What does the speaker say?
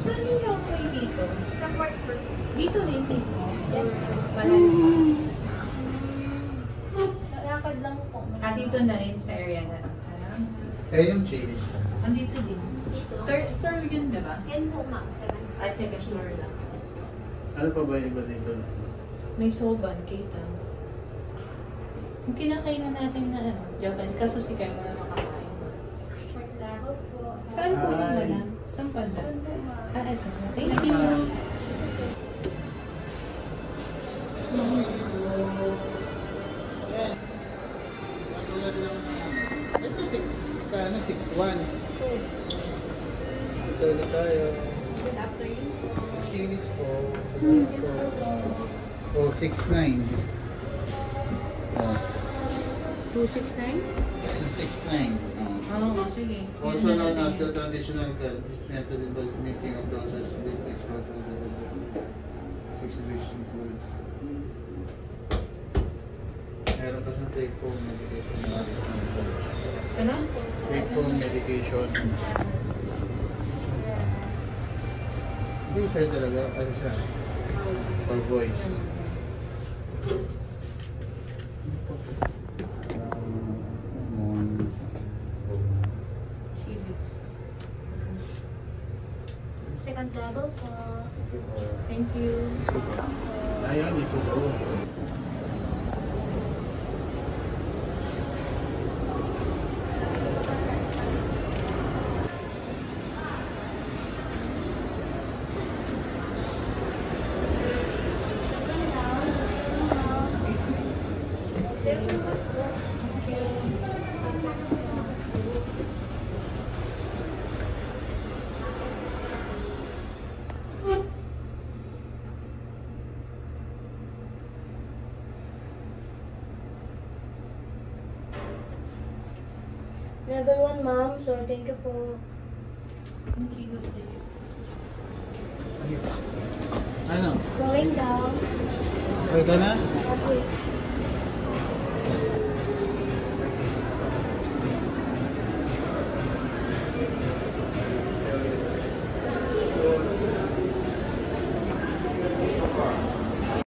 Saan yung helper dito? Sa court for Dito din mismo? yes. Malalim. Lakad lang po. Dito na rin sa area na. Eh, yung chilies. Andito din. Dito. Third floor yun, di ba? Yan po ma'am. Second floor lang. Yes po. Ano pa ba yung iba dito? May soban, kita. Yung kinakainan natin na Japanese, kaso si Kyle na makakain. Short level po. Saan po yung Ay. madam? Saan pala? Saan po ma'am? Ito. Thank you. Katulad lang ito 6'1". Ito na tayo. Good afternoon po. Chilies po. Oh, 6'9". Oh, 269? 269. Oo, sige. Also known as the traditional cut, this method involves making of doses with exposure to the situation fluid. Meron pa sa take-home medication na Ano? take-home medication. Hindi siya talaga, ano siya? For boys. Second level po. Thank you. Ayan, ito po. Level 1 ma'am. So thank you po. Thank you. Ano? Going down. Okay ka na? Okay.